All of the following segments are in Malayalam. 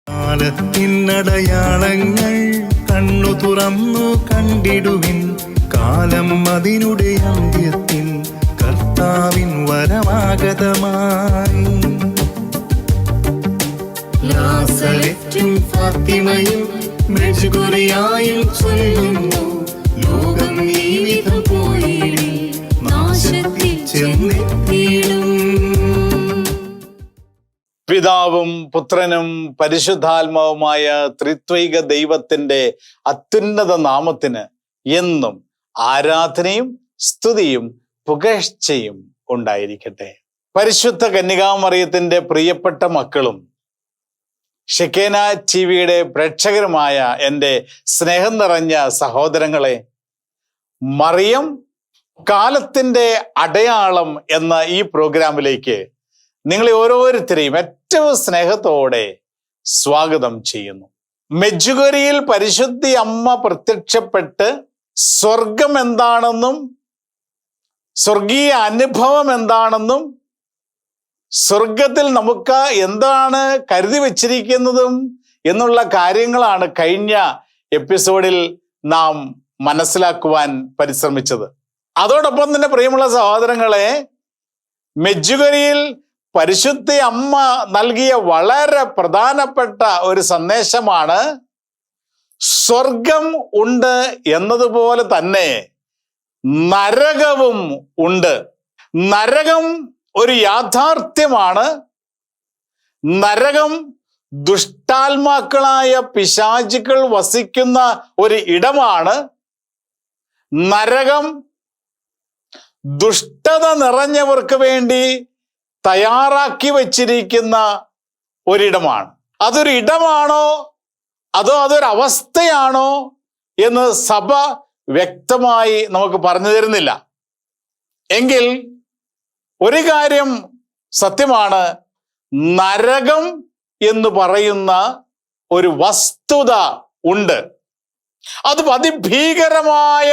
കാലത്തിനടയാളങ്ങൾ കണ്ണു തുറന്നു കണ്ടിടുവിൻ, കാലം അതിനുടെ അന്ത്യത്തിൻ കർത്താവിൻ വരമാഗതമായി. നാസറെത്തും ഫാത്തിമയും മെഴുകുറിയായും ചൊല്ലുന്നു, ലോകം ഈ വിധം പോയിടി നാശത്തിൽ ചെന്നെത്തിയിടും. പിതാവും പുത്രനും പരിശുദ്ധാത്മാവുമായ ത്രിത്വൈക ദൈവത്തിന്റെ അത്യുന്നത നാമത്തിന് എന്നും ആരാധനയും സ്തുതിയും പുകഴ്ചയും ഉണ്ടായിരിക്കട്ടെ. പരിശുദ്ധ കന്യകാമറിയത്തിന്റെ പ്രിയപ്പെട്ട മക്കളും ഷെക്കേന ടിവിയുടെ പ്രേക്ഷകരുമായ എൻ്റെ സ്നേഹം നിറഞ്ഞ സഹോദരങ്ങളെ, മറിയം കാലത്തിന്റെ അടയാളം എന്ന ഈ പ്രോഗ്രാമിലേക്ക് നിങ്ങളെ ഓരോരുത്തരെയും ഏറ്റവും സ്നേഹത്തോടെ സ്വാഗതം ചെയ്യുന്നു. മെഡ്ജുഗൊരിയിൽ പരിശുദ്ധി അമ്മ പ്രത്യക്ഷപ്പെട്ട് സ്വർഗം എന്താണെന്നും സ്വർഗീയ അനുഭവം എന്താണെന്നും സ്വർഗത്തിൽ നമുക്ക് എന്താണ് കരുതി വച്ചിരിക്കുന്നതും എന്നുള്ള കാര്യങ്ങളാണ് കഴിഞ്ഞ എപ്പിസോഡിൽ നാം മനസ്സിലാക്കുവാൻ പരിശ്രമിച്ചത്. അതോടൊപ്പം തന്നെ പ്രിയമുള്ള സഹോദരങ്ങളെ, മെഡ്ജുഗൊരിയിൽ പരിശുദ്ധ അമ്മ നൽകിയ വളരെ പ്രധാനപ്പെട്ട ഒരു സന്ദേശമാണ് സ്വർഗം ഉണ്ട് എന്നതുപോലെ തന്നെ നരകവും ഉണ്ട്. നരകം ഒരു യാഥാർത്ഥ്യമാണ്. നരകം ദുഷ്ടാത്മാക്കളായ പിശാചുക്കൾ വസിക്കുന്ന ഒരു ഇടമാണ്. നരകം ദുഷ്ടത നിറഞ്ഞവർക്ക് വേണ്ടി തയ്യാറാക്കി വച്ചിരിക്കുന്ന ഒരിടമാണ്. അതൊരു ഇടമാണോ അതോ അതൊരു അവസ്ഥയാണോ എന്ന് സഭ വ്യക്തമായി നമുക്ക് പറഞ്ഞു തരുന്നില്ല. എങ്കിൽ ഒരു കാര്യം സത്യമാണ്, നരകം എന്ന് പറയുന്ന ഒരു വസ്തുത ഉണ്ട്. അത് അതിഭീകരമായ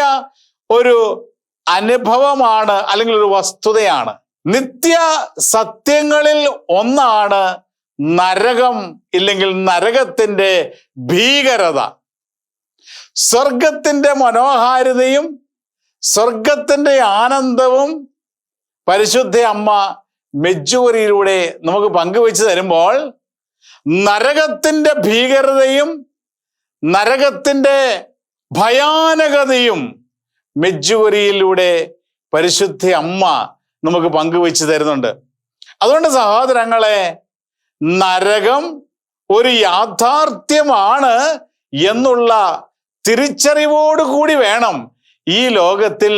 ഒരു അനുഭവമാണ്, അല്ലെങ്കിൽ ഒരു വസ്തുതയാണ്. നിത്യ സത്യങ്ങളിൽ ഒന്നാണ് നരകം, ഇല്ലെങ്കിൽ നരകത്തിന്റെ ഭീകരത. സ്വർഗത്തിന്റെ മനോഹാരിതയും സ്വർഗത്തിന്റെ ആനന്ദവും പരിശുദ്ധ അമ്മ മെഡ്ജുഗൊരിയിലൂടെ നമുക്ക് പങ്കുവെച്ച് തരുമ്പോൾ, നരകത്തിന്റെ ഭീകരതയും നരകത്തിന്റെ ഭയാനകതയും മെഡ്ജുഗൊരിയിലൂടെ പരിശുദ്ധ അമ്മ നമുക്ക് പങ്കുവെച്ച് തരുന്നുണ്ട്. അതുകൊണ്ട് സഹോദരങ്ങളെ, നരകം ഒരു യാഥാർത്ഥ്യമാണ് എന്നുള്ള തിരിച്ചറിവോടുകൂടി വേണം ഈ ലോകത്തിൽ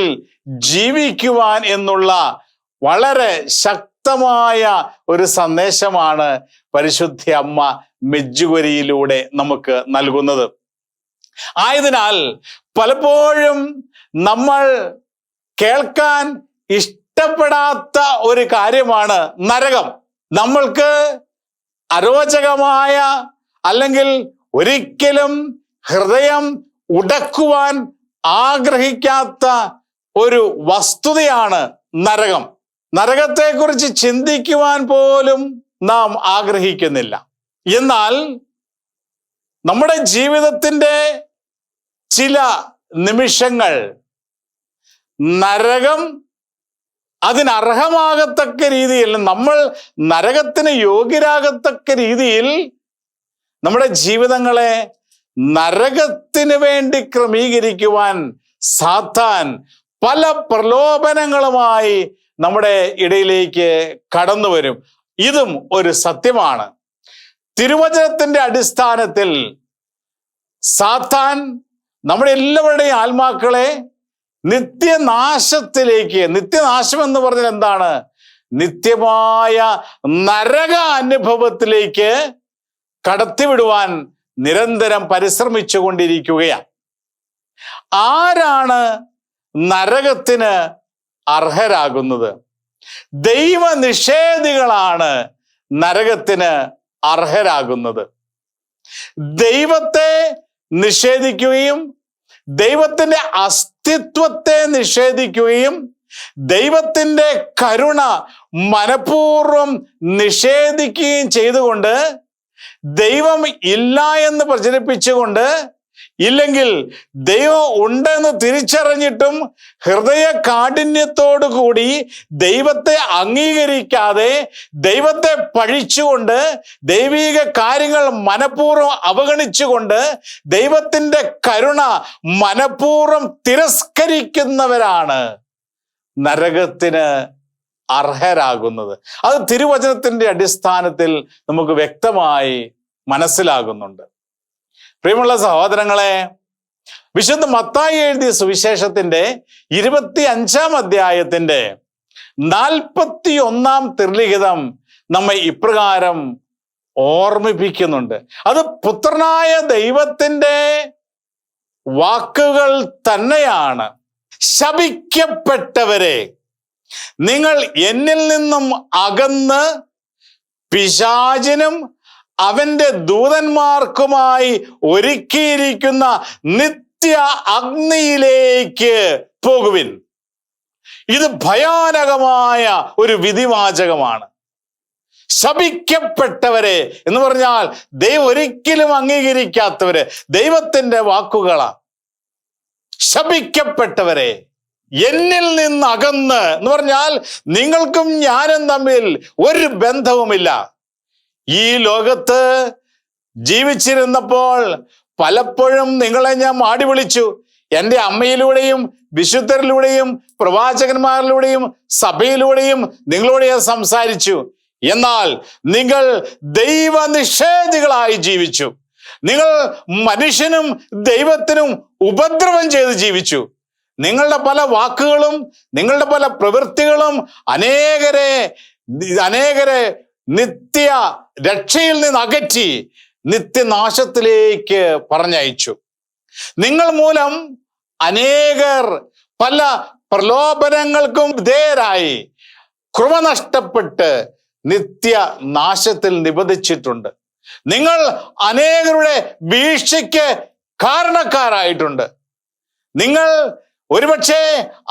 ജീവിക്കുവാൻ എന്നുള്ള വളരെ ശക്തമായ ഒരു സന്ദേശമാണ് പരിശുദ്ധ അമ്മ മെഡ്ജുഗൊരിയിലൂടെ നമുക്ക് നൽകുന്നത്. ആയതിനാൽ പലപ്പോഴും നമ്മൾ കേൾക്കാൻ ഇഷ്ടപ്പെടാത്ത ഒരു കാര്യമാണ് നരകം. നമ്മൾക്ക് അരോചകമായ, അല്ലെങ്കിൽ ഒരിക്കലും ഹൃദയം ഉടക്കുവാൻ ആഗ്രഹിക്കാത്ത ഒരു വസ്തുതയാണ് നരകം. നരകത്തെക്കുറിച്ച് ചിന്തിക്കുവാൻ പോലും നാം ആഗ്രഹിക്കുന്നില്ല. എന്നാൽ നമ്മുടെ ജീവിതത്തിൻ്റെ ചില നിമിഷങ്ങൾ നരകം അതിനർഹമാകത്തക്ക രീതിയിൽ, നമ്മൾ നരകത്തിന് യോഗ്യരാകത്തക്ക രീതിയിൽ നമ്മുടെ ജീവിതങ്ങളെ നരകത്തിന് വേണ്ടി ക്രമീകരിക്കുവാൻ സാത്താൻ പല പ്രലോഭനങ്ങളുമായി നമ്മുടെ ഇടയിലേക്ക് കടന്നു വരും. ഇതും ഒരു സത്യമാണ്. തിരുവചനത്തിന്റെ അടിസ്ഥാനത്തിൽ സാത്താൻ നമ്മുടെ എല്ലാവരുടെയും ആത്മാക്കളെ നിത്യനാശത്തിലേക്ക്, നിത്യനാശം എന്ന് പറഞ്ഞാൽ എന്താണ്? നിത്യമായ നരക അനുഭവത്തിലേക്ക് കടത്തിവിടുവാൻ നിരന്തരം പരിശ്രമിച്ചു കൊണ്ടിരിക്കുകയാണ്. ആരാണ് നരകത്തിന് അർഹരാകുന്നത്? ദൈവനിഷേധികളാണ് നരകത്തിന് അർഹരാകുന്നത്. ദൈവത്തെ നിഷേധിക്കുകയും ദൈവത്തിന്റെ അസ്തിത്വത്തെ നിഷേധിക്കുകയും ദൈവത്തിന്റെ കരുണ മനഃപൂർവ്വം നിഷേധിക്കുകയും ചെയ്തുകൊണ്ട് ദൈവം ഇല്ല എന്ന് പ്രചരിപ്പിച്ചുകൊണ്ട്, ഇല്ലെങ്കിൽ ദൈവം ഉണ്ടെന്ന് തിരിച്ചറിഞ്ഞിട്ടും ഹൃദയ കാഠിന്യത്തോടു കൂടി ദൈവത്തെ അംഗീകരിക്കാതെ, ദൈവത്തെ പഴിച്ചുകൊണ്ട്, ദൈവിക കാര്യങ്ങൾ മനഃപൂർവ്വം അവഗണിച്ചുകൊണ്ട്, ദൈവത്തിൻ്റെ കരുണ മനഃപൂർവ്വം തിരസ്കരിക്കുന്നവരാണ് നരകത്തിന് അർഹരാകുന്നത്. അത് തിരുവചനത്തിന്റെ അടിസ്ഥാനത്തിൽ നമുക്ക് വ്യക്തമായി മനസ്സിലാകുന്നുണ്ട്. പ്രിയമുള്ള സഹോദരങ്ങളെ, വിശുദ്ധ മത്തായി എഴുതിയ സുവിശേഷത്തിന്റെ 25-ാം അധ്യായത്തിന്റെ 41-ാം തിരുലിഖിതം നമ്മെ ഇപ്രകാരം ഓർമ്മിപ്പിക്കുന്നുണ്ട്. അത് പുത്രനായ ദൈവത്തിന്റെ വാക്കുകൾ തന്നെയാണ്. ശപിക്കപ്പെട്ടവരെ, നിങ്ങൾ എന്നിൽ നിന്നും അകന്ന് പിശാചിനും അവന്റെ ദൂതന്മാർക്കുമായി ഒരുക്കിയിരിക്കുന്ന നിത്യ അഗ്നിയിലേക്ക് പോകുവിൻ. ഇത് ഭയാനകമായ ഒരു വിധിവാചകമാണ്. ശപിക്കപ്പെട്ടവരെ എന്ന് പറഞ്ഞാൽ ദൈവം ഒരിക്കലും അംഗീകരിക്കാത്തവര്, ദൈവത്തിന്റെ വാക്കുകളാണ്. ശപിക്കപ്പെട്ടവരെ, എന്നിൽ നിന്ന് അകന്ന് എന്ന് പറഞ്ഞാൽ നിങ്ങൾക്കും ഞാനും തമ്മിൽ ഒരു ബന്ധവുമില്ല. ഈ ലോകത്ത് ജീവിച്ചിരുന്നപ്പോൾ പലപ്പോഴും നിങ്ങളെ ഞാൻ മാടി വിളിച്ചു. എൻ്റെ അമ്മയിലൂടെയും വിശുദ്ധരിലൂടെയും പ്രവാചകന്മാരിലൂടെയും സഭയിലൂടെയും നിങ്ങളോട് ഞാൻ സംസാരിച്ചു. എന്നാൽ നിങ്ങൾ ദൈവനിഷേധികളായി ജീവിച്ചു. നിങ്ങൾ മനുഷ്യനും ദൈവത്തിനും ഉപദ്രവം ചെയ്ത് ജീവിച്ചു. നിങ്ങളുടെ പല വാക്കുകളും നിങ്ങളുടെ പല പ്രവൃത്തികളും അനേകരെ നിത്യ രക്ഷയിൽ നിന്ന് അകറ്റി നിത്യനാശത്തിലേക്ക് പറഞ്ഞയച്ചു. നിങ്ങൾ മൂലം അനേകർ പല പ്രലോഭനങ്ങൾക്കും വിധേയരായി കൃപ നഷ്ടപ്പെട്ട് നിത്യനാശത്തിൽ നിബന്ധിച്ചിട്ടുണ്ട്. നിങ്ങൾ അനേകരുടെ വീഴ്ചയ്ക്ക് കാരണക്കാരായിട്ടുണ്ട്. നിങ്ങൾ ഒരുപക്ഷെ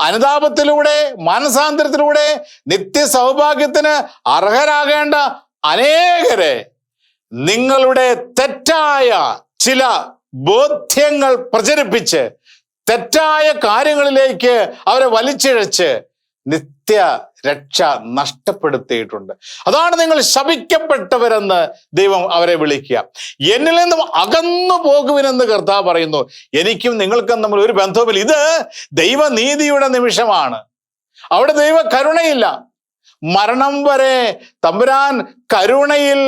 അനുതാപത്തിലൂടെ, മാനസാന്തരത്തിലൂടെ നിത്യ സൗഭാഗ്യത്തിന് അർഹരാകേണ്ട അനേകരെ നിങ്ങളുടെ തെറ്റായ ചില ബോധ്യങ്ങൾ പ്രചരിപ്പിച്ച് തെറ്റായ കാര്യങ്ങളിലേക്ക് അവരെ വലിച്ചിഴച്ച് നിത്യ രക്ഷ നഷ്ടപ്പെടുത്തിയിട്ടുണ്ട്. അതാണ് നിങ്ങൾ ശപിക്കപ്പെട്ടവരെന്ന് ദൈവം അവരെ വിളിക്കുക. എന്നിൽ നിന്നും അകന്നു പോകുവിനെന്ന് കർത്താവ് പറയുന്നു. എനിക്കും നിങ്ങൾക്കും തമ്മിൽ ഒരു ബന്ധവുമില്ല. ഇത് ദൈവനീതിയുടെ നിമിഷമാണ്. അവിടെ ദൈവ കരുണയില്ല. മരണം വരെ തമ്പുരാൻ കരുണയിൽ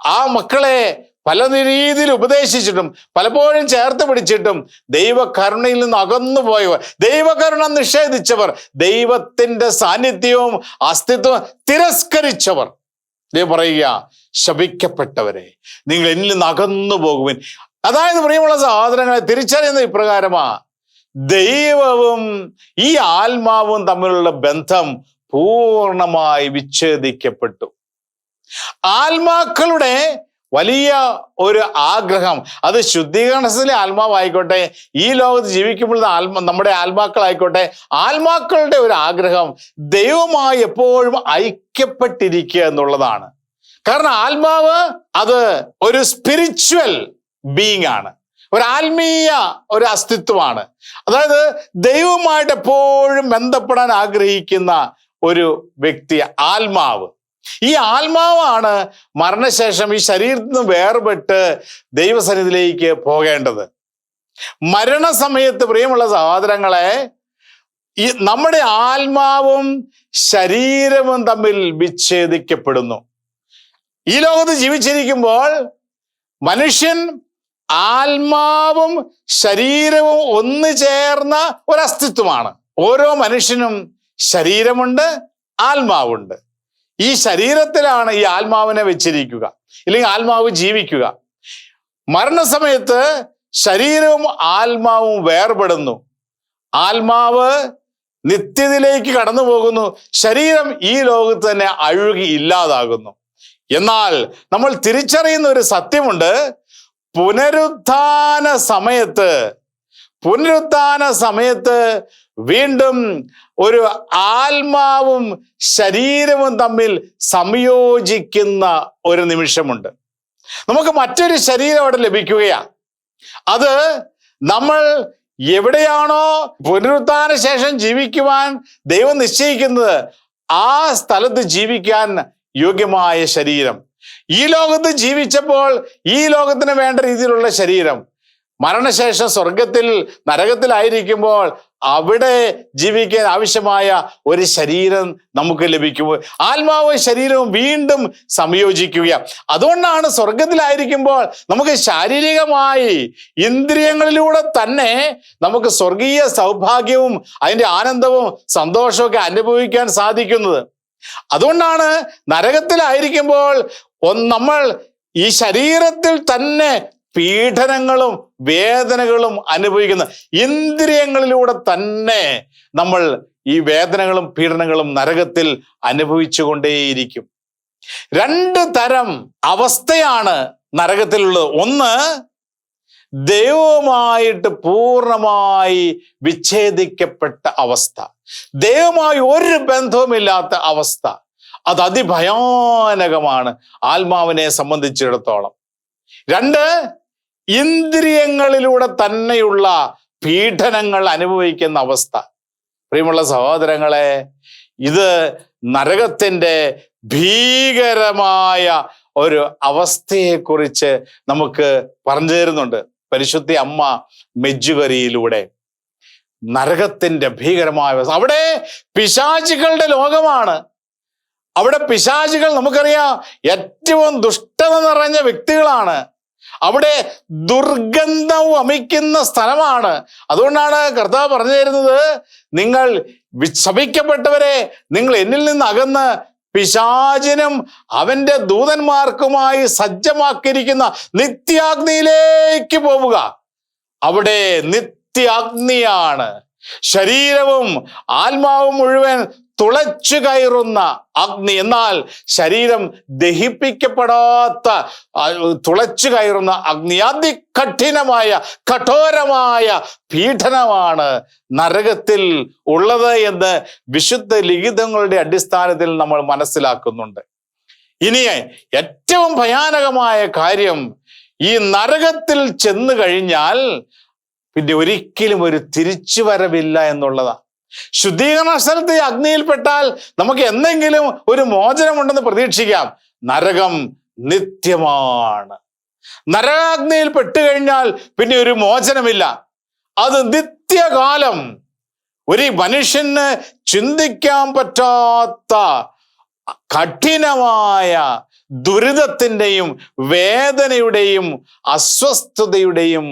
ആ മക്കളെ പല രീതിയിൽ ഉപദേശിച്ചിട്ടും പലപ്പോഴും ചേർത്ത് പിടിച്ചിട്ടും ദൈവകരുണയിൽ നിന്ന് അകന്നു പോയവർ, ദൈവകരുണ നിഷേധിച്ചവർ, ദൈവത്തിന്റെ സാന്നിധ്യവും അസ്തിത്വവും തിരസ്കരിച്ചവർ, ദൈവം പറയുക, ശപിക്കപ്പെട്ടവരെ, നിങ്ങൾ എന്നിൽ നിന്ന് അകന്നു പോകുവിൻ. അതായത് പ്രിയമുള്ള സഹോദരങ്ങളെ, തിരിച്ചറിയുന്ന ഇപ്രകാരമാ, ദൈവവും ഈ ആത്മാവും തമ്മിലുള്ള ബന്ധം പൂർണ്ണമായി വിച്ഛേദിക്കപ്പെട്ടു. ആത്മാക്കളുടെ വലിയ ഒരു ആഗ്രഹം, അത് ശുദ്ധീകരണത്തിലെ ആത്മാവായിക്കോട്ടെ, ഈ ലോകത്ത് ജീവിക്കുമ്പോൾ നമ്മുടെ ആത്മാക്കളായിക്കോട്ടെ, ആത്മാക്കളുടെ ഒരു ആഗ്രഹം ദൈവവുമായി എപ്പോഴും ഐക്യപ്പെട്ടിരിക്കുക എന്നുള്ളതാണ്. കാരണം ആത്മാവ് അത് ഒരു സ്പിരിച്വൽ ബീയിങ് ആണ്, ഒരു ആത്മീയ ഒരു അസ്തിത്വമാണ്. അതായത് ദൈവവുമായിട്ട് എപ്പോഴും ബന്ധപ്പെടാൻ ആഗ്രഹിക്കുന്ന ഒരു വ്യക്തി ആത്മാവ്. ഈ ആത്മാവാണ് മരണശേഷം ഈ ശരീരത്തിൽ നിന്ന് വേർപെട്ട് ദൈവസന്നിധിയിലേക്ക് പോകേണ്ടത്. മരണസമയത്ത് പ്രിയമുള്ള സഹോദരങ്ങളെ, ഈ നമ്മുടെ ആത്മാവും ശരീരവും തമ്മിൽ വിച്ഛേദിക്കപ്പെടുന്നു. ഈ ലോകത്ത് ജീവിച്ചിരിക്കുമ്പോൾ മനുഷ്യൻ ആത്മാവും ശരീരവും ഒന്നു ചേർന്ന ഒരസ്തിത്വമാണ്. ഓരോ മനുഷ്യനും ശരീരമുണ്ട്, ആത്മാവുണ്ട്. ഈ ശരീരത്തിലാണ് ഈ ആത്മാവിനെ വെച്ചിരിക്കുക, ഇല്ലെങ്കിൽ ആത്മാവ് ജീവിക്കുക. മരണസമയത്ത് ശരീരവും ആത്മാവും വേർപെടുന്നു. ആത്മാവ് നിത്യതയിലേക്ക് കടന്നു പോകുന്നു, ശരീരം ഈ ലോകത്ത് തന്നെ അഴുകി ഇല്ലാതാകുന്നു. എന്നാൽ നമ്മൾ തിരിച്ചറിയുന്ന ഒരു സത്യമുണ്ട്. പുനരുത്ഥാന സമയത്ത് വീണ്ടും ഒരു ആത്മാവും ശരീരവും തമ്മിൽ സംയോജിക്കുന്ന ഒരു നിമിഷമുണ്ട്. നമുക്ക് മറ്റൊരു ശരീരം അവിടെ ലഭിക്കുകയാ. അത് നമ്മൾ എവിടെയാണോ പുനരുത്ഥാന ശേഷം ജീവിക്കുവാൻ ദൈവം നിശ്ചയിക്കുന്നത് ആ സ്ഥലത്ത് ജീവിക്കാൻ യോഗ്യമായ ശരീരം. ഈ ലോകത്ത് ജീവിച്ചപ്പോൾ ഈ ലോകത്തിന് വേണ്ട രീതിയിലുള്ള ശരീരം, മരണശേഷം സ്വർഗത്തിൽ നരകത്തിലായിരിക്കുമ്പോൾ അവിടെ ജീവിക്കാൻ ആവശ്യമായ ഒരു ശരീരം നമുക്ക് ലഭിക്കുമ്പോൾ ആത്മാവും ശരീരവും വീണ്ടും സംയോജിക്കുക. അതുകൊണ്ടാണ് സ്വർഗത്തിലായിരിക്കുമ്പോൾ നമുക്ക് ശാരീരികമായി ഇന്ദ്രിയങ്ങളിലൂടെ തന്നെ നമുക്ക് സ്വർഗീയ സൗഭാഗ്യവും അതിൻ്റെ ആനന്ദവും സന്തോഷവും ഒക്കെ അനുഭവിക്കാൻ സാധിക്കുന്നത്. അതുകൊണ്ടാണ് നരകത്തിലായിരിക്കുമ്പോൾ നമ്മൾ ഈ ശരീരത്തിൽ തന്നെ പീഡനങ്ങളും വേദനകളും അനുഭവിക്കുന്ന, ഇന്ദ്രിയങ്ങളിലൂടെ തന്നെ നമ്മൾ ഈ വേദനകളും പീഡനങ്ങളും നരകത്തിൽ അനുഭവിച്ചു കൊണ്ടേയിരിക്കും. 2 തരം അവസ്ഥയാണ് നരകത്തിലുള്ളത്. ഒന്ന്, ദൈവവുമായിട്ട് പൂർണ്ണമായി വിച്ഛേദിക്കപ്പെട്ട അവസ്ഥ, ദൈവവുമായി ഒരു ബന്ധവുമില്ലാത്ത അവസ്ഥ. അത് അതിഭയാനകമാണ് ആത്മാവിനെ സംബന്ധിച്ചിടത്തോളം. 2, ഇന്ദ്രിയങ്ങളിലൂടെ തന്നെയുള്ള പീഡനങ്ങൾ അനുഭവിക്കുന്ന അവസ്ഥ. പ്രിയമുള്ള സഹോദരങ്ങളെ, ഇത് നരകത്തിൻ്റെ ഭീകരമായ ഒരു അവസ്ഥയെക്കുറിച്ച് നമുക്ക് പറഞ്ഞു തരുന്നുണ്ട് പരിശുദ്ധ അമ്മ മെജ്ജുകരിയിലൂടെ. നരകത്തിൻ്റെ ഭീകരമായ അവസ്ഥ. അവിടെ പിശാചുക്കളുടെ ലോകമാണ്. അവിടെ പിശാചുകൾ നമുക്കറിയാം ഏറ്റവും ദുഷ്ടത നിറഞ്ഞ വ്യക്തികളാണ്. അവിടെ ദുർഗന്ധം വമിക്കുന്ന സ്ഥലമാണ്. അതുകൊണ്ടാണ് കർത്താവ് പറഞ്ഞു തരുന്നത്, നിങ്ങൾ ശപിക്കപ്പെട്ടവരെ, നിങ്ങൾ എന്നിൽ നിന്ന് അകന്ന് പിശാചിനും അവന്റെ ദൂതന്മാർക്കുമായി സജ്ജമാക്കിയിരിക്കുന്ന നിത്യാഗ്നിയിലേക്ക് പോവുക. അവിടെ നിത്യാഗ്നിയാണ്. ശരീരവും ആത്മാവും മുഴുവൻ തുളച്ചു കയറുന്ന അഗ്നി. എന്നാൽ ശരീരം ദഹിപ്പിക്കപ്പെടാത്ത തുളച്ചു കയറുന്ന അഗ്നി. അതികഠിനമായ കഠോരമായ പീഡനമാണ് നരകത്തിൽ ഉള്ളത് എന്ന് വിശുദ്ധ ലിഖിതങ്ങളുടെ അടിസ്ഥാനത്തിൽ നമ്മൾ മനസ്സിലാക്കുന്നുണ്ട്. ഇനി ഏറ്റവും ഭയാനകമായ കാര്യം, ഈ നരകത്തിൽ ചെന്നു കഴിഞ്ഞാൽ പിന്നെ ഒരിക്കലും ഒരു തിരിച്ചുവരവില്ല എന്നുള്ളതാണ്. ശുദ്ധീകരണ സ്ഥലത്ത് ഈ അഗ്നിയിൽപ്പെട്ടാൽ നമുക്ക് എന്തെങ്കിലും ഒരു മോചനമുണ്ടെന്ന് പ്രതീക്ഷിക്കാം. നരകം നിത്യമാണ്. നരകാഗ്നിയിൽ പെട്ടുകഴിഞ്ഞാൽ പിന്നെ ഒരു മോചനമില്ല. അത് നിത്യകാലം. ഒരു മനുഷ്യന് ചിന്തിക്കാൻ പറ്റാത്ത കഠിനമായ ദുരിതത്തിൻ്റെയും വേദനയുടെയും അസ്വസ്ഥതയുടെയും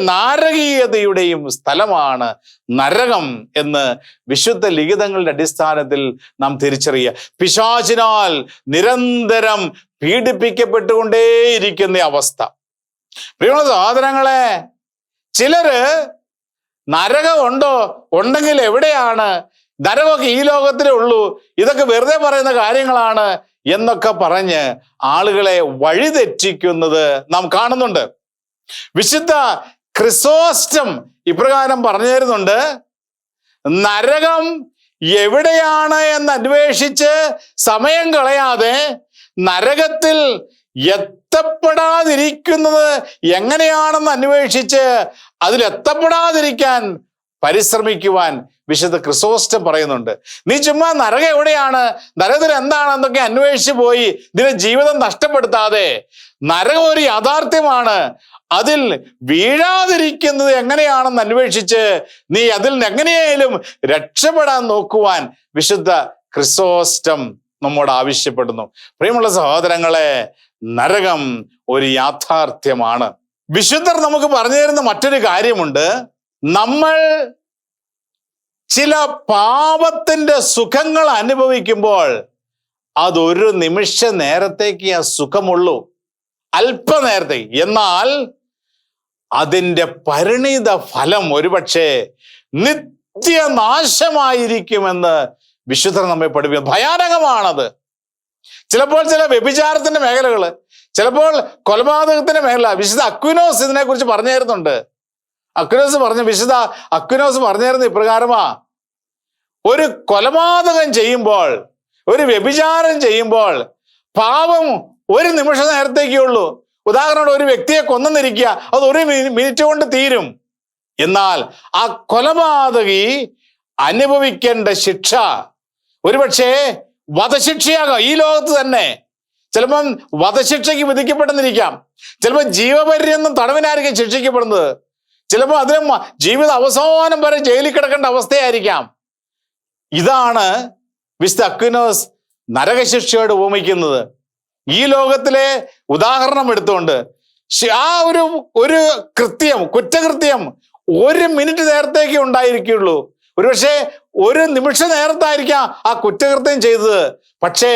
നാരകീയതയുടെയും സ്ഥലമാണ് നരകം എന്ന് വിശുദ്ധ ലിഖിതങ്ങളുടെ അടിസ്ഥാനത്തിൽ നാം തിരിച്ചറിയുക. പിശാചിനാൽ നിരന്തരം പീഡിപ്പിക്കപ്പെട്ടുകൊണ്ടേയിരിക്കുന്ന അവസ്ഥ. പ്രിയമുള്ള സഹോദരങ്ങളെ, ചിലര് നരകം ഉണ്ടെങ്കിൽ എവിടെയാണ്, നരകമൊക്കെ ഈ ലോകത്തിലേ ഉള്ളൂ, ഇതൊക്കെ വെറുതെ പറയുന്ന കാര്യങ്ങളാണ് എന്നൊക്കെ പറഞ്ഞ് ആളുകളെ വഴിതെറ്റിക്കുന്നത് നാം കാണുന്നുണ്ട്. വിശുദ്ധ ക്രിസോസ്റ്റം ഇപ്രകാരം പറഞ്ഞു തരുന്നുണ്ട്, നരകം എവിടെയാണ് എന്ന് അന്വേഷിച്ച് സമയം കളയാതെ നരകത്തിൽ എത്തപ്പെടാതിരിക്കുന്നത് എങ്ങനെയാണെന്ന് അന്വേഷിച്ച് അതിലെത്തപ്പെടാതിരിക്കാൻ പരിശ്രമിക്കുവാൻ വിശുദ്ധ ക്രിസോസ്റ്റം പറയുന്നുണ്ട്. നീ ചുമ്മാ നരകം എവിടെയാണ്, നരകത്തിൽ എന്താണെന്നൊക്കെ അന്വേഷിച്ച് പോയി നിന്റെ ജീവിതം നഷ്ടപ്പെടുത്താതെ, നരകം ഒരു യാഥാർത്ഥ്യമാണ്, അതിൽ വീഴാതിരിക്കുന്നത് എങ്ങനെയാണെന്ന് അന്വേഷിച്ച് നീ അതിൽ നിന്ന് എങ്ങനെയായാലും രക്ഷപ്പെടാൻ നോക്കുവാൻ വിശുദ്ധ ക്രിസോസ്റ്റം നമ്മോട് ആവശ്യപ്പെടുന്നു. പ്രിയമുള്ള സഹോദരങ്ങളെ, നരകം ഒരു യാഥാർത്ഥ്യമാണ്. വിശുദ്ധർ നമുക്ക് പറഞ്ഞു തരുന്ന മറ്റൊരു കാര്യമുണ്ട്. നമ്മൾ ചില പാപത്തിന്റെ സുഖങ്ങൾ അനുഭവിക്കുമ്പോൾ അതൊരു നിമിഷ നേരത്തേക്ക് ആ സുഖമുള്ളൂ, അല്പനേരത്തേക്ക്. എന്നാൽ അതിൻ്റെ പരിണിത ഫലം ഒരുപക്ഷെ നിത്യനാശമായിരിക്കുമെന്ന് വിശുദ്ധർ നമ്മെ പഠിപ്പിക്കുന്നു. ഭയാനകമാണത്. ചിലപ്പോൾ ചില വ്യഭിചാരത്തിന്റെ മേഖലകള്, ചിലപ്പോൾ കൊലപാതകത്തിന്റെ മേഖല. വിശുദ്ധ അക്വിനോസ് ഇതിനെ കുറിച്ച് പറഞ്ഞു തരുന്നുണ്ട്. വിശുദ്ധ അക്വിനോസ് പറഞ്ഞു തരുന്ന ഇപ്രകാരമാ, ഒരു കൊലപാതകം ചെയ്യുമ്പോൾ, ഒരു വ്യഭിചാരം ചെയ്യുമ്പോൾ പാപം ഒരു നിമിഷ നേരത്തേക്കേ ഉള്ളൂ. ഉദാഹരണം, ഒരു വ്യക്തിയെ കൊന്നിരിക്കുക, അത് ഒരു മിനിറ്റ് കൊണ്ട് തീരും. എന്നാൽ ആ കൊലപാതകി അനുഭവിക്കേണ്ട ശിക്ഷ ഒരുപക്ഷെ വധശിക്ഷയാകാം. ഈ ലോകത്ത് തന്നെ ചിലപ്പം വധശിക്ഷയ്ക്ക് വിധിക്കപ്പെടുന്നിരിക്കാം. ചിലപ്പോൾ ജീവപര്യന്തം തടവിനായിരിക്കും ശിക്ഷിക്കപ്പെടുന്നത്. ചിലപ്പോൾ അതിന് ജീവിത അവസാനം വരെ ജയിലിൽ കിടക്കേണ്ട അവസ്ഥയായിരിക്കാം. ഇതാണ് വിശുദ്ധ അക്വിനോസ് നരകശിക്ഷയോട് ഉപമിക്കുന്നത്. ഈ ലോകത്തിലെ ഉദാഹരണം എടുത്തുകൊണ്ട് ആ ഒരു കുറ്റകൃത്യം ഒരു മിനിറ്റ് നേരത്തേക്ക് ഉണ്ടായിരിക്കുള്ളൂ. ഒരുപക്ഷെ ഒരു നിമിഷ നേരത്തായിരിക്കാം ആ കുറ്റകൃത്യം ചെയ്തത്. പക്ഷേ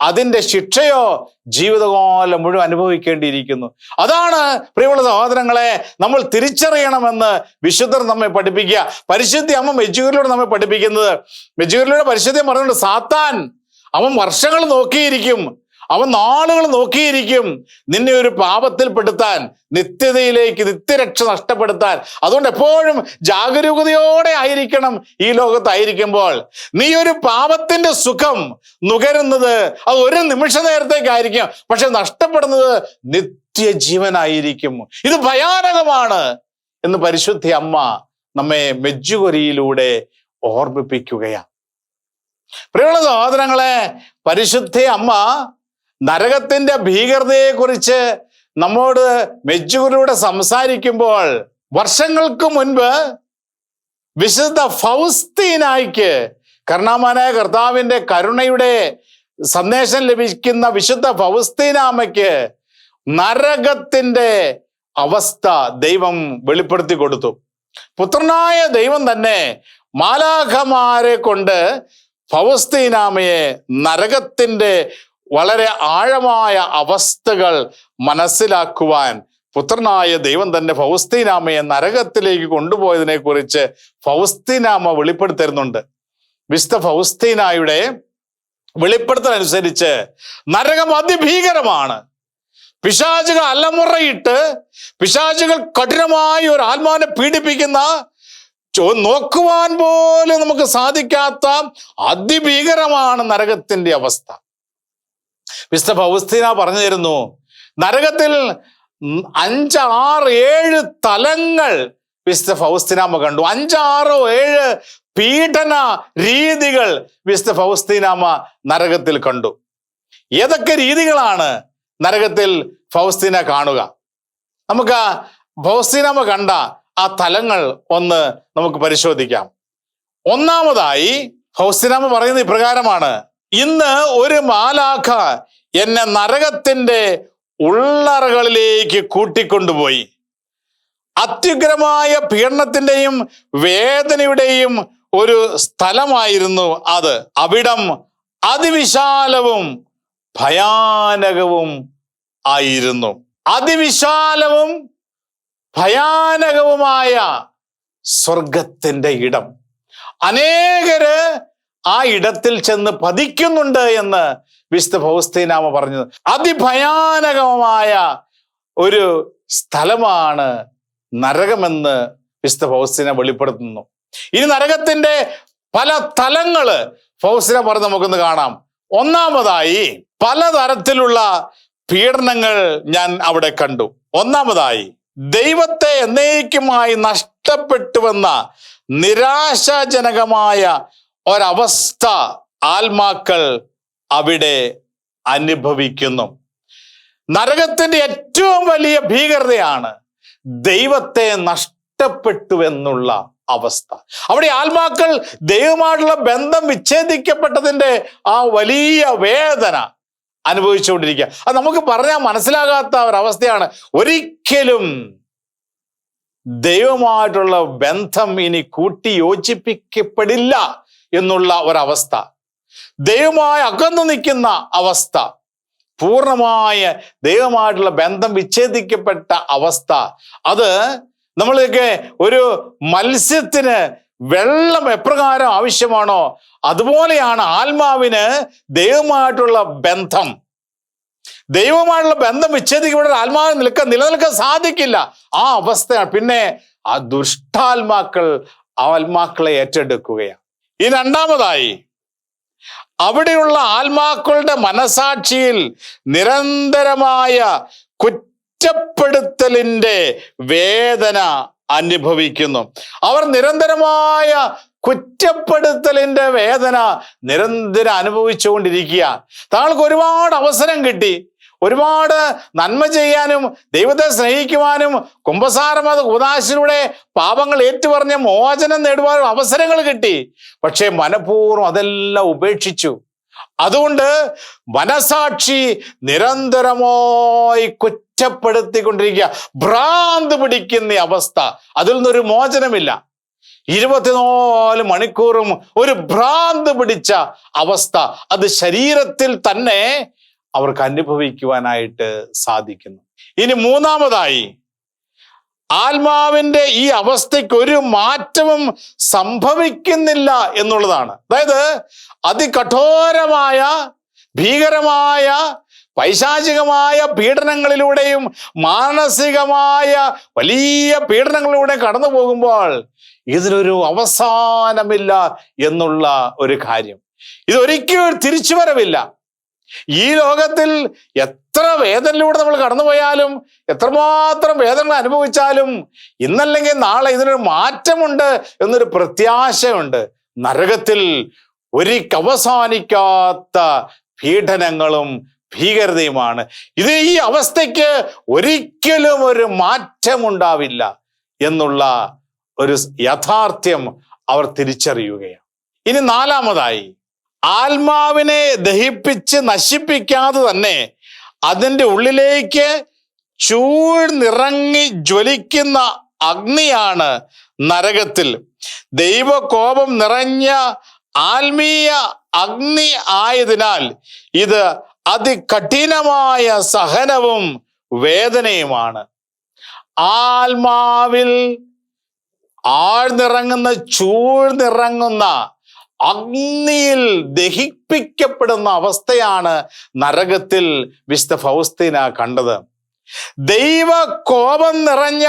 അതിൻ്റെ ശിക്ഷയോ ജീവിതകാലം മുഴുവൻ അനുഭവിക്കേണ്ടിയിരിക്കുന്നു. അതാണ് പ്രിയമുള്ള സഹോദരങ്ങളെ നമ്മൾ തിരിച്ചറിയണമെന്ന് വിശുദ്ധർ നമ്മെ പഠിപ്പിക്കുക. പരിശുദ്ധി അമ്മ മെജ്ജൂരിലൂടെ നമ്മെ പഠിപ്പിക്കുന്നത്. മെജ്ജൂരിലൂടെ പരിശുദ്ധി പറയുന്നുണ്ട്, സാത്താൻ അവൻ വർഷങ്ങൾ നോക്കിയിരിക്കും, അവൻ നാളുകൾ നോക്കിയിരിക്കും നിന്നെ ഒരു പാപത്തിൽപ്പെടുത്താൻ, നിത്യരക്ഷ നഷ്ടപ്പെടുത്താൻ. അതുകൊണ്ട് എപ്പോഴും ജാഗരൂകതയോടെ ആയിരിക്കണം. ഈ ലോകത്തായിരിക്കുമ്പോൾ നീ ഒരു പാപത്തിന്റെ സുഖം നുകരുന്നത് അത് ഒരു നിമിഷ നേരത്തേക്കായിരിക്കും, പക്ഷെ നഷ്ടപ്പെടുന്നത് നിത്യജീവനായിരിക്കും. ഇത് ഭയാനകമാണ് എന്ന് പരിശുദ്ധ അമ്മ നമ്മെ മെജ്ജുകൊരിയിലൂടെ ഓർമ്മിപ്പിക്കുകയാണ്. പ്രിയമുള്ള സഹോദരങ്ങളെ, പരിശുദ്ധ അമ്മ നരകത്തിന്റെ ഭീകരതയെക്കുറിച്ച് നമ്മോട് മെജ്ജുകൊരിയിലൂടെ സംസാരിക്കുമ്പോൾ വർഷങ്ങൾക്ക് മുൻപ് വിശുദ്ധ ഫൗസ്തീനായ്ക്ക്, കരുണാമയനായ കർത്താവിന്റെ കരുണയുടെ സന്ദേശം ലഭിക്കുന്ന വിശുദ്ധ ഫൗസ്തീനാമ്മയ്ക്ക് നരകത്തിന്റെ അവസ്ഥ ദൈവം വെളിപ്പെടുത്തി കൊടുത്തു. പുത്രനായ ദൈവം തന്നെ മാലാഖമാരെ കൊണ്ട് ഫൗസ്തീനാമ്മയെ നരകത്തിന്റെ വളരെ ആഴമായ അവസ്ഥകൾ മനസ്സിലാക്കുവാൻ പുത്രനായ ദൈവം തന്നെ ഫൗസ്തീനാമ്മയെ നരകത്തിലേക്ക് കൊണ്ടുപോയതിനെ കുറിച്ച് ഫൗസ്തീനാമ്മ വെളിപ്പെടുത്തരുന്നുണ്ട്. വിശുദ്ധ ഫൗസ്തീനായുടെ വെളിപ്പെടുത്തലനുസരിച്ച് നരകം അതിഭീകരമാണ്. പിശാചുകൾ അലമുറയിട്ട്, പിശാചുകൾ കഠിനമായി ഒരു ആത്മാവിനെ പീഡിപ്പിക്കുന്ന, നോക്കുവാൻ പോലും നമുക്ക് സാധിക്കാത്ത അതിഭീകരമാണ് നരകത്തിന്റെ അവസ്ഥ. വിശുദ്ധ ഫൗസ്തീന പറഞ്ഞു തരുന്നു, നരകത്തിൽ 5, 6, 7 തലങ്ങൾ വിശുദ്ധ ഫൗസ്തീനാമ്മ കണ്ടു. 5, 6, 7 പീഡന രീതികൾ വിശുദ്ധ ഫൗസ്തീനാമ്മ നരകത്തിൽ കണ്ടു. ഏതൊക്കെ രീതികളാണ് നരകത്തിൽ ഫൗസ്തീന കാണുക? നമുക്ക് ഫൗസ്തീനാമ്മ കണ്ട ആ തലങ്ങൾ ഒന്ന് നമുക്ക് പരിശോധിക്കാം. ഒന്നാമതായി ഫൗസ്തീനാമ്മ പറയുന്നത് ഇപ്രകാരമാണ്: ഇന്ന് ഒരു മാലാഖ എന്നെ നരകത്തിന്റെ ഉള്ളറകളിലേക്ക് കൂട്ടിക്കൊണ്ടുപോയി. അത്യുഗ്രമായ പീഡനത്തിന്റെയും വേദനയുടെയും ഒരു സ്ഥലമായിരുന്നു അത്. അവിടം അതിവിശാലവും ഭയാനകവും ആയിരുന്നു. അതിവിശാലവും ഭയാനകവുമായ സ്വർഗത്തിന്റെ ഇടം. അനേകര് ആ ഇടത്തിൽ ചെന്ന് പതിക്കുന്നുണ്ട് എന്ന് വിശുദ്ധ ഫൗസ്തീനാമ്മ പറഞ്ഞത്. അതിഭയാനകമായ ഒരു സ്ഥലമാണ് നരകമെന്ന് വിശുദ്ധ ഫൗസ്തീന വെളിപ്പെടുത്തുന്നു. ഇനി നരകത്തിന്റെ പല തലങ്ങള് ഫൗസ്തീന പറഞ്ഞ് നമുക്കൊന്ന് കാണാം. ഒന്നാമതായി പലതരത്തിലുള്ള പീഡനങ്ങൾ ഞാൻ അവിടെ കണ്ടു. ഒന്നാമതായി ദൈവത്തെ എന്നേക്കുമായി നഷ്ടപ്പെട്ടുവെന്ന നിരാശാജനകമായ ഒരവസ്ഥ ആത്മാക്കൾ അവിടെ അനുഭവിക്കുന്നു. നരകത്തിന്റെ ഏറ്റവും വലിയ ഭീകരതയാണ് ദൈവത്തെ നഷ്ടപ്പെട്ടുവെന്നുള്ള അവസ്ഥ. അവിടെ ആത്മാക്കൾ ദൈവമായിട്ടുള്ള ബന്ധം വിച്ഛേദിക്കപ്പെട്ടതിന്റെ ആ വലിയ വേദന അനുഭവിച്ചുകൊണ്ടിരിക്കുക. അത് നമുക്ക് പറഞ്ഞാൽ മനസ്സിലാകാത്ത ഒരവസ്ഥയാണ്. ഒരിക്കലും ദൈവമായിട്ടുള്ള ബന്ധം ഇനി കൂട്ടി യോജിപ്പിക്കപ്പെടില്ല എന്നുള്ള ഒരവസ്ഥ, ദൈവമായി അകന്നു നിൽക്കുന്ന അവസ്ഥ, പൂർണ്ണമായ ദൈവമായിട്ടുള്ള ബന്ധം വിച്ഛേദിക്കപ്പെട്ട അവസ്ഥ. അത് നമ്മളൊക്കെ ഒരു മത്സ്യത്തിന് വെള്ളം എപ്രകാരം ആവശ്യമാണോ അതുപോലെയാണ് ആത്മാവിന് ദൈവമായിട്ടുള്ള ബന്ധം. ദൈവമായിട്ടുള്ള ബന്ധം വിച്ഛേദിക്കപ്പെട്ട ആത്മാവിന് നിലനിൽക്കാൻ സാധിക്കില്ല. ആ അവസ്ഥയാണ്. പിന്നെ ആ ദുഷ്ടാത്മാക്കൾ ആത്മാക്കളെ ഏറ്റെടുക്കുകയാണ്. ഈ രണ്ടാമതായി അവിടെയുള്ള ആത്മാക്കളുടെ മനസാക്ഷിയിൽ നിരന്തരമായ കുറ്റപ്പെടുത്തലിന്റെ വേദന അനുഭവിക്കുന്നു. അവർ നിരന്തരമായ കുറ്റപ്പെടുത്തലിന്റെ വേദന നിരന്തരം അനുഭവിച്ചുകൊണ്ടിരിക്കുക. താങ്കൾക്ക് ഒരുപാട് അവസരം കിട്ടി, ഒരുപാട് നന്മ ചെയ്യാനും ദൈവത്തെ സ്നേഹിക്കുവാനും കുമ്പസാരമത കൂദാശയിലൂടെ പാപങ്ങൾ ഏറ്റുപറഞ്ഞ മോചനം നേടുവാനും അവസരങ്ങൾ കിട്ടി. പക്ഷേ മനഃപൂർവ്വം അതെല്ലാം ഉപേക്ഷിച്ചു. അതുകൊണ്ട് മനസാക്ഷി നിരന്തരമായി കുറ്റപ്പെടുത്തിക്കൊണ്ടിരിക്കുക, ഭ്രാന്ത് പിടിക്കുന്ന അവസ്ഥ. അതിൽ നിന്നൊരു മോചനമില്ല. 24 മണിക്കൂറും ഒരു ഭ്രാന്ത് പിടിച്ച അവസ്ഥ, അത് ശരീരത്തിൽ തന്നെ അവർക്ക് അനുഭവിക്കുവാനായിട്ട് സാധിക്കുന്നു. ഇനി മൂന്നാമതായി, ആത്മാവിന്റെ ഈ അവസ്ഥയ്ക്ക് ഒരു മാറ്റവും സംഭവിക്കുന്നില്ല എന്നുള്ളതാണ്. അതായത് അതികഠോരമായ ഭീകരമായ പൈശാചികമായ പീഡനങ്ങളിലൂടെയും മാനസികമായ വലിയ പീഡനങ്ങളിലൂടെ കടന്നു പോകുമ്പോൾ ഇതിനൊരു അവസാനമില്ല എന്നുള്ള ഒരു കാര്യം. ഇതൊരിക്കലും തിരിച്ചു വരവില്ല. ഈ ലോകത്തിൽ എത്ര വേദനയിലൂടെ നമ്മൾ കടന്നുപോയാലും, എത്രമാത്രം വേദനകൾ അനുഭവിച്ചാലും, ഇന്നല്ലെങ്കിൽ നാളെ ഇതിനൊരു മാറ്റമുണ്ട് എന്നൊരു പ്രത്യാശയുണ്ട്. നരകത്തിൽ അവസാനിക്കാത്ത പീഡനങ്ങളും ഭീകരതയുമാണ്. ഈ അവസ്ഥയ്ക്ക് ഒരിക്കലും ഒരു മാറ്റമുണ്ടാവില്ല എന്നുള്ള ഒരു യാഥാർത്ഥ്യം അവർ തിരിച്ചറിയുകയാണ്. ഇനി നാലാമതായി, ആത്മാവിനെ ദഹിപ്പിച്ച് നശിപ്പിക്കാതെ തന്നെ അതിൻ്റെ ഉള്ളിലേക്ക് ചൂഴ്ന്നിറങ്ങി ജ്വലിക്കുന്ന അഗ്നിയാണ് നരകത്തിൽ. ദൈവകോപം നിറഞ്ഞ ആത്മീയ അഗ്നി ആയതിനാൽ ഇത് അതികഠിനമായ സഹനവും വേദനയുമാണ്. ആത്മാവിൽ ആഴ്ന്നിറങ്ങുന്ന ചൂഴ്ന്നിറങ്ങുന്ന അഗ്നിയിൽ ദഹിപ്പിക്കപ്പെടുന്ന അവസ്ഥയാണ് നരകത്തിൽ വിശുദ്ധ ഫൗസ്തീന കണ്ടത്. ദൈവ കോപം നിറഞ്ഞ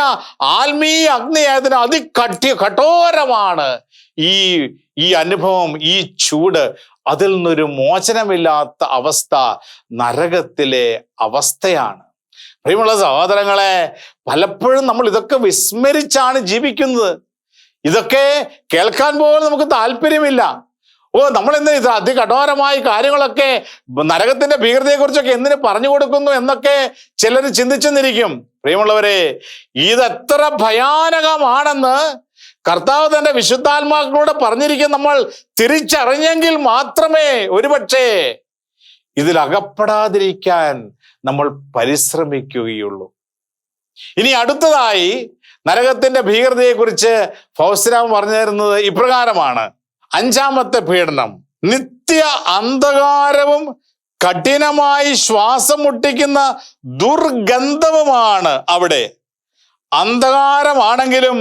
ആത്മീയ അഗ്നിയായതിന് കഠോരമാണ് ഈ അനുഭവം, ഈ ചൂട്. അതിൽ നിന്നൊരു മോചനമില്ലാത്ത അവസ്ഥ നരകത്തിലെ അവസ്ഥയാണ്. പ്രിയമുള്ള സഹോദരങ്ങളെ, പലപ്പോഴും നമ്മൾ ഇതൊക്കെ വിസ്മരിച്ചാണ് ജീവിക്കുന്നത്. ഇതൊക്കെ കേൾക്കാൻ പോലും നമുക്ക് താല്പര്യമില്ല. നമ്മൾ എന്തിനാ ഇത് അതികഠോരമായ കാര്യങ്ങളൊക്കെ, നരകത്തിന്റെ ഭീകരതയെക്കുറിച്ചൊക്കെ എന്തിനു പറഞ്ഞു കൊടുക്കുന്നു എന്നൊക്കെ ചിലർ ചിന്തിച്ചെന്നിരിക്കും. പ്രിയമുള്ളവരെ, ഇതെത്ര ഭയാനകമാണെന്ന് കർത്താവ് തന്റെ വിശുദ്ധാത്മാക്കളോട് പറഞ്ഞിരിക്കും. നമ്മൾ തിരിച്ചറിഞ്ഞെങ്കിൽ മാത്രമേ ഒരുപക്ഷേ ഇതിലകപ്പെടാതിരിക്കാൻ നമ്മൾ പരിശ്രമിക്കുകയുള്ളൂ. ഇനി അടുത്തതായി നരകത്തിന്റെ ഭീകരതയെക്കുറിച്ച് ഫൗസ്തീന പറഞ്ഞു തരുന്നത് ഇപ്രകാരമാണ്. 5ാമത്തെ പീഡനം, നിത്യ അന്ധകാരവും കഠിനമായി ശ്വാസം മുട്ടിക്കുന്ന ദുർഗന്ധവുമാണ് അവിടെ. അന്ധകാരമാണെങ്കിലും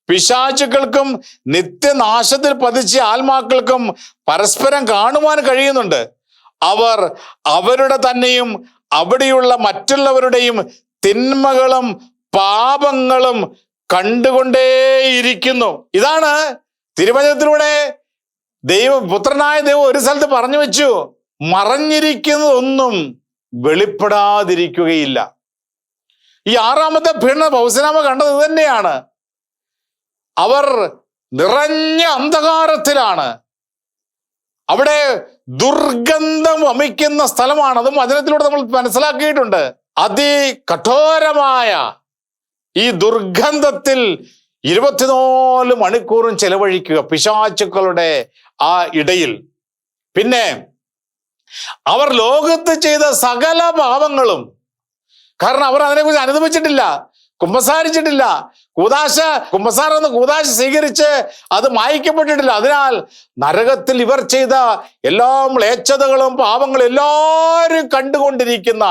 പിശാചുക്കൾക്കും നിത്യനാശത്തിൽ പതിച്ച ആത്മാക്കൾക്കും പരസ്പരം കാണുവാൻ കഴിയുന്നുണ്ട്. അവർ അവരുടെ തന്നെയും അവിടെയുള്ള മറ്റുള്ളവരുടെയും തിന്മകളും പാപങ്ങളും കണ്ടുകൊണ്ടേയിരിക്കുന്നു. ഇതാണ് തിരുവചനത്തിലൂടെ പുത്രനായ ദൈവം ഒരു സ്ഥലത്ത് പറഞ്ഞു വെച്ചു, മറഞ്ഞിരിക്കുന്നതൊന്നും വെളിപ്പെടാതിരിക്കുകയില്ല. ഈ 6ാമത്തെ പീഡനം ഫൗസ്തീന കണ്ടത് ഇത് തന്നെയാണ്. അവർ നിറഞ്ഞ അന്ധകാരത്തിലാണ്. അവിടെ ദുർഗന്ധം വമിക്കുന്ന സ്ഥലമാണ്. അതും വചനത്തിലൂടെ നമ്മൾ മനസ്സിലാക്കിയിട്ടുണ്ട്. അതികഠോരമായ ഈ ദുർഗന്ധത്തിൽ 24 മണിക്കൂറും ചെലവഴിക്കുക പിശാചുക്കളുടെ ആ ഇടയിൽ. പിന്നെ അവർ ലോകത്ത് ചെയ്ത സകല പാപങ്ങളും, കാരണം അവർ അതിനെക്കുറിച്ച് അനുദപിച്ചിട്ടില്ല, കുമ്പസാരിച്ചിട്ടില്ല, കുമ്പസാരം കൂദാശ സ്വീകരിച്ച് അത് മായ്ക്കപ്പെട്ടിട്ടില്ല. അതിനാൽ നരകത്തിൽ ഇവർ ചെയ്ത എല്ലാ മ്ലേച്ഛതകളും പാപങ്ങളും എല്ലാവരും കണ്ടുകൊണ്ടിരിക്കുന്ന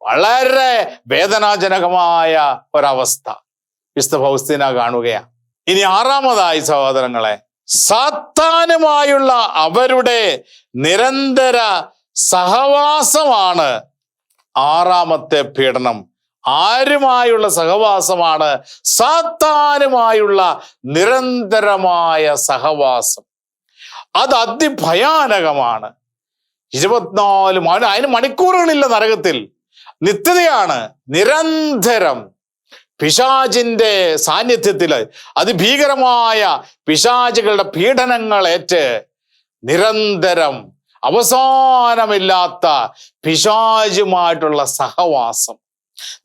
വളരെ വേദനാജനകമായ ഒരവസ്ഥ വിശുദ്ധ ഫൗസ്തീന കാണുകയാണ്. ഇനി 6ാമതായി സഹോദരങ്ങളെ, സാത്താനുമായുള്ള അവരുടെ നിരന്തര സഹവാസമാണ് 6ാമത്തെ പീഡനം. ആരുമായുള്ള സഹവാസമാണ്? സാത്താനുമായുള്ള നിരന്തരമായ സഹവാസം. അത് അതിഭയാനകമാണ്. 24 അതിന് മണിക്കൂറുകളില്ല നരകത്തിൽ. നിത്യതയാണ്. നിരന്തരം പിശാചിന്റെ സാന്നിധ്യത്തില് അതിഭീകരമായ പിശാചുകളുടെ പീഡനങ്ങളേറ്റ് നിരന്തരം അവസാനമില്ലാത്ത പിശാചുമായിട്ടുള്ള സഹവാസം.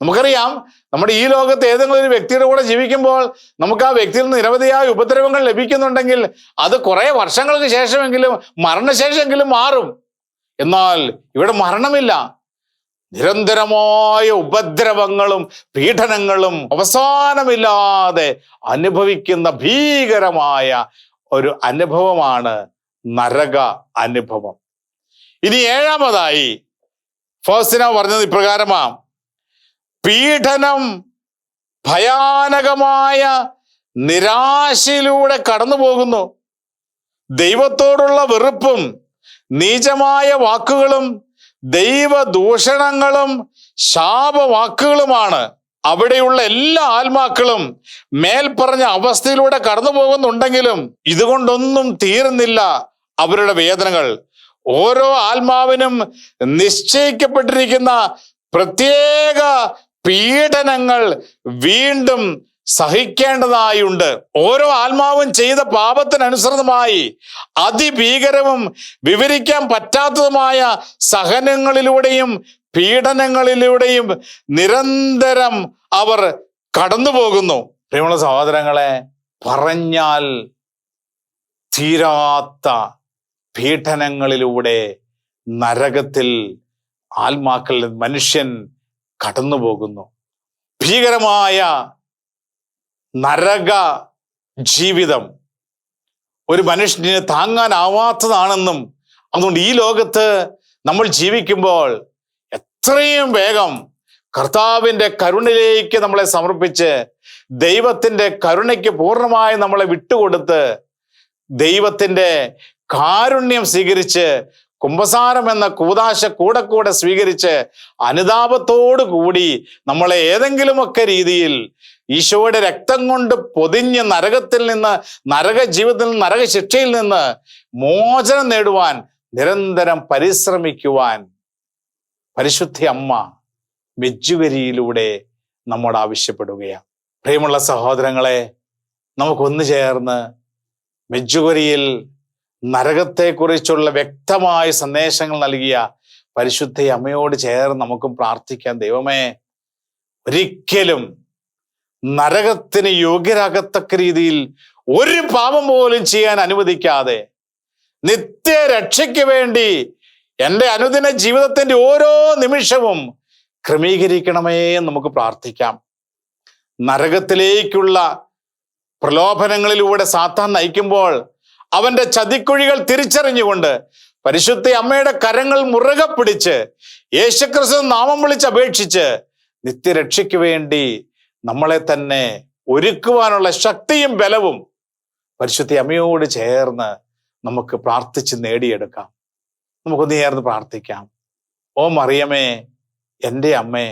നമുക്കറിയാം, നമ്മുടെ ഈ ലോകത്ത് ഏതെങ്കിലും ഒരു വ്യക്തിയുടെ കൂടെ ജീവിക്കുമ്പോൾ നമുക്ക് ആ വ്യക്തിയിൽ നിന്ന് നിരവധിയായ ഉപദ്രവങ്ങൾ ലഭിക്കുന്നുണ്ടെങ്കിൽ അത് കുറെ വർഷങ്ങൾക്ക് ശേഷമെങ്കിലും മരണശേഷമെങ്കിലും മാറും. എന്നാൽ ഇവിടെ മരണമില്ല. നിരന്തരമായ ഉപദ്രവങ്ങളും പീഡനങ്ങളും അവസാനമില്ലാതെ അനുഭവിക്കുന്ന ഭീകരമായ ഒരു അനുഭവമാണ് നരക അനുഭവം. ഇനി 7-ാമതായി ഫൗസ്തീന പറഞ്ഞത് ഇപ്രകാരമാ: പീഡനം ഭയാനകമായ നിരാശയിലൂടെ കടന്നു പോകുന്നു. ദൈവത്തോടുള്ള വെറുപ്പും നീചമായ വാക്കുകളും ദൈവദൂഷണങ്ങളും ശാപവാക്കുകളുമാണ്. അവിടെയുള്ള എല്ലാ ആത്മാക്കളും മേൽപ്പറഞ്ഞ അവസ്ഥയിലൂടെ കടന്നു പോകുന്നുണ്ടെങ്കിലും ഇതുകൊണ്ടൊന്നും തീരുന്നില്ല അവരുടെ വേദനകൾ. ഓരോ ആത്മാവിനും നിശ്ചയിക്കപ്പെട്ടിരിക്കുന്ന പ്രത്യേക പീഡനങ്ങൾ വീണ്ടും സഹിക്കേണ്ടതായുണ്ട്. ഓരോ ആത്മാവും ചെയ്ത പാപത്തിനനുസൃതമായി അതിഭീകരവും വിവരിക്കാൻ പറ്റാത്തതുമായ സഹനങ്ങളിലൂടെയും പീഡനങ്ങളിലൂടെയും നിരന്തരം അവർ കടന്നു പോകുന്നു. പ്രിയമുള്ള സഹോദരങ്ങളെ, പറഞ്ഞാൽ തീരാത്ത പീഡനങ്ങളിലൂടെ നരകത്തിൽ മനുഷ്യൻ കടന്നു പോകുന്നു. ഭീകരമായ നരക ജീവിതം ഒരു മനുഷ്യന് താങ്ങാനാവാത്തതാണെന്നും അതുകൊണ്ട് ഈ ലോകത്ത് നമ്മൾ ജീവിക്കുമ്പോൾ എത്രയും വേഗം കർത്താവിൻ്റെ കരുണയിലേക്ക് നമ്മളെ സമർപ്പിച്ച് ദൈവത്തിൻ്റെ കരുണയ്ക്ക് പൂർണ്ണമായി നമ്മളെ വിട്ടുകൊടുത്ത് ദൈവത്തിൻ്റെ കാരുണ്യം സ്വീകരിച്ച് കുമ്പസാരം എന്ന കൂദാശ കൂടെ സ്വീകരിച്ച് അനുതാപത്തോടു കൂടി നമ്മളെ ഏതെങ്കിലുമൊക്കെ രീതിയിൽ ഈശോയുടെ രക്തം കൊണ്ട് പൊതിഞ്ഞ് നരകത്തിൽ നിന്ന്, നരക ജീവിതത്തിൽ നിന്ന്, നരകശിക്ഷയിൽ നിന്ന് മോചനം നേടുവാൻ നിരന്തരം പരിശ്രമിക്കുവാൻ പരിശുദ്ധ അമ്മ മെജ്ജുകരിയിലൂടെ നമ്മോട് ആവശ്യപ്പെടുകയാണ്. പ്രിയമുള്ള സഹോദരങ്ങളെ, നമുക്കൊന്നു ചേർന്ന് മെജ്ജുകരിയിൽ നരകത്തെക്കുറിച്ചുള്ള വ്യക്തമായ സന്ദേശങ്ങൾ നൽകിയ പരിശുദ്ധ അമ്മയോട് ചേർന്ന് നമുക്കും പ്രാർത്ഥിക്കാം. ദൈവമേ, ഒരിക്കലും നരകത്തിന് യോഗ്യരാകത്തക്ക രീതിയിൽ ഒരു പാപം പോലും ചെയ്യാൻ അനുവദിക്കാതെ നിത്യരക്ഷയ്ക്ക് വേണ്ടി എൻ്റെ അനുദിന ജീവിതത്തിൻ്റെ ഓരോ നിമിഷവും ക്രമീകരിക്കണമേ എന്ന് നമുക്ക് പ്രാർത്ഥിക്കാം. നരകത്തിലേക്കുള്ള പ്രലോഭനങ്ങളിലൂടെ സാത്താൻ നയിക്കുമ്പോൾ അവന്റെ ചതിക്കുഴികൾ തിരിച്ചറിഞ്ഞുകൊണ്ട് പരിശുദ്ധ അമ്മയുടെ കരങ്ങൾ മുറുകെ പിടിച്ച് യേശുക്രിസ്തു നാമം വിളിച്ച് അപേക്ഷിച്ച് നിത്യരക്ഷയ്ക്ക് വേണ്ടി നമ്മളെ തന്നെ ഒരുക്കുവാനുള്ള ശക്തിയും ബലവും പരിശുദ്ധ അമ്മയോട് ചേർന്ന് നമുക്ക് പ്രാർത്ഥിച്ച് നേടിയെടുക്കാം. നമുക്കൊന്ന് ചേർന്ന് പ്രാർത്ഥിക്കാം. ഓ മറിയമേ, എൻ്റെ അമ്മേ,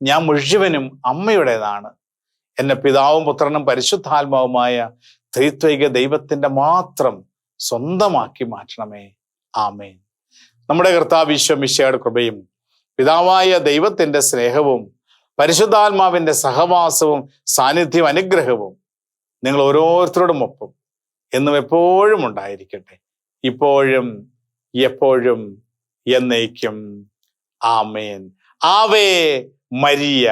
ഞാൻ മുഴുവനും അമ്മയുടേതാണ്. എന്നെ പിതാവും പുത്രനും പരിശുദ്ധാത്മാവുമായ ത്രിത്വൈക ദൈവത്തിന്റെ മാത്രം സ്വന്തമാക്കി മാറ്റണമേ. ആമേൻ. നമ്മുടെ കർത്താവ് ഈശോ മിശിഹായുടെ കൃപയും പിതാവായ ദൈവത്തിന്റെ സ്നേഹവും പരിശുദ്ധാത്മാവിന്റെ സഹവാസവും സാന്നിധ്യവും അനുഗ്രഹവും നിങ്ങൾ ഓരോരുത്തരോടും ഒപ്പം എന്നും എപ്പോഴും ഉണ്ടായിരിക്കട്ടെ, ഇപ്പോഴും എപ്പോഴും എന്നേക്കും. ആമേൻ. Ave Maria.